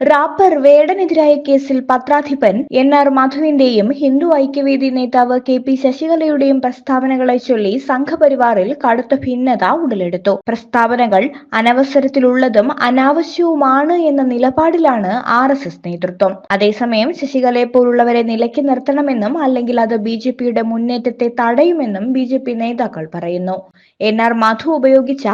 Wrapper വേടനെതിരായ കേസിൽ പത്രാധിപൻ NR. മാധുവിന്റെയും Hindu Aikyavedi നേതാവ് K P. ശശികലയുടെയും പ്രസ്താവനകളെ ചൊല്ലി സംഘപരിവാറിൽ കടുത്ത ഭിന്നത ഉടലെടുത്തു. പ്രസ്താവനകൾ അനവസരത്തിലുള്ളതും അനാവശ്യവുമാണ് എന്ന നിലപാടിലാണ് ആർ.എസ്.എസ് നേതൃത്വം. അതേസമയം ശശികലയെപ്പോലുള്ളവരെ നിലയ്ക്ക് നിർത്തണമെന്നും അല്ലെങ്കിൽ അത് ബി.ജെ.പിയുടെ മുന്നേറ്റത്തെ തടയുമെന്നും ബി.ജെ.പി നേതാക്കൾ പറയുന്നു. എൻ.ആർ. മാധു ഉപയോഗിച്ച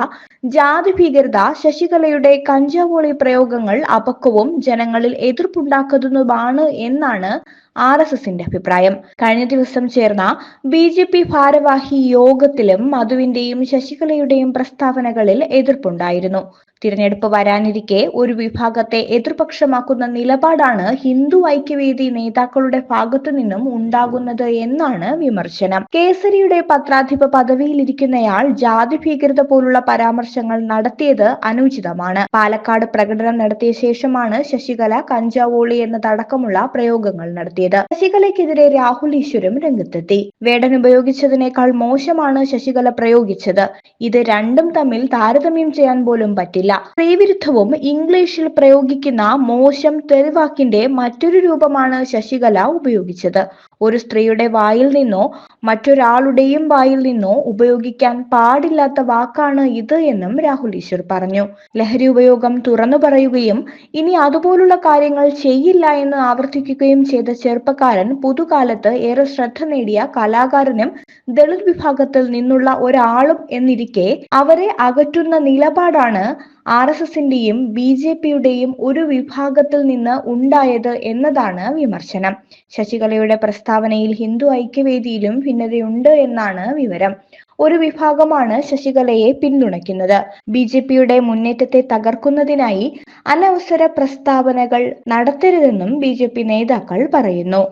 ജാതി ഭീകരത, ശശികലയുടെ കഞ്ചാവോളി പ്രയോഗങ്ങൾ അപക്വവും ജനങ്ങളിൽ എതിർപ്പുണ്ടാക്കുന്നതുമാണ് എന്നാണ് ആർ.എസ്.എസിന്റെ അഭിപ്രായം. കഴിഞ്ഞ ദിവസം ചേർന്ന ബി.ജെ.പി ഭാരവാഹി യോഗത്തിലും മധുവിന്റെയും ശശികലയുടെയും പ്രസ്താവനകളിൽ എതിർപ്പുണ്ടായിരുന്നു. തിരഞ്ഞെടുപ്പ് വരാനിരിക്കെ ഒരു വിഭാഗത്തെ എതിർപക്ഷമാക്കുന്ന നിലപാടാണ് ഹിന്ദു ഐക്യവേദി നേതാക്കളുടെ ഭാഗത്തു നിന്നും ഉണ്ടാകുന്നത് എന്നാണ് വിമർശനം. കേസരിയുടെ പത്രാധിപ പദവിയിലിരിക്കുന്നയാൾ ജാതി ഭീകരത പോലുള്ള പരാമർശങ്ങൾ നടത്തിയത് അനുചിതമാണ്. പാലക്കാട് പ്രകടനം നടത്തിയ ശേഷമാണ് ശശികല കഞ്ചാവോളി എന്നതടക്കമുള്ള പ്രയോഗങ്ങൾ നടത്തിയത്. ശശികലയ്ക്കെതിരെ രാഹുൽ ഈശ്വരും രംഗത്തെത്തി. വേടൻ ഉപയോഗിച്ചതിനേക്കാൾ മോശമാണ് ശശികല പ്രയോഗിച്ചത്. ഇത് രണ്ടും തമ്മിൽ താരതമ്യം ചെയ്യാൻ പോലും പറ്റില്ല. സ്ത്രീവിരുദ്ധവും ഇംഗ്ലീഷിൽ പ്രയോഗിക്കുന്ന മോശം തെറിവാക്കിന്റെ മറ്റൊരു രൂപമാണ് ശശികല ഉപയോഗിച്ചത്. ഒരു സ്ത്രീയുടെ വായിൽ നിന്നോ മറ്റൊരാളുടെയും വായിൽ നിന്നോ ഉപയോഗിക്കാൻ പാടില്ലാത്ത വാക്കാണ് ഇത് എന്നും രാഹുൽ ഈശ്വർ പറഞ്ഞു. ലഹരി ഉപയോഗം തുറന്നു പറയുകയും ഇനി അതുപോലുള്ള കാര്യങ്ങൾ ചെയ്യില്ല എന്ന് ആവർത്തിക്കുകയും ചെയ്ത ചെറുപ്പക്കാരൻ പുതുകാലത്ത് ഏറെ ശ്രദ്ധ നേടിയ കലാകാരനും ദളിത് വിഭാഗത്തിൽ നിന്നുള്ള ഒരാളും എന്നിരിക്കെ അവരെ അകറ്റുന്ന നിലപാടാണ് ആർ.എസ്.എസിന്റെയും ബി.ജെ.പിയുടെയും ഒരു വിഭാഗത്തിൽ നിന്ന് ഉണ്ടായത് എന്നതാണ് വിമർശനം. ശശികലയുടെ പ്രസ്താവനയിൽ ഹിന്ദു ഐക്യവേദിയിലും ഭിന്നതയുണ്ട് എന്നാണ് വിവരം. ഒരു വിഭാഗമാണ് ശശികലയെ പിന്തുണയ്ക്കുന്നത്. ബി.ജെ.പിയുടെ മുന്നേറ്റത്തെ തകർക്കുന്നതിനായി അനവസര പ്രസ്താവനകൾ നടത്തരുതെന്നും ബി.ജെ.പി നേതാക്കൾ പറയുന്നു.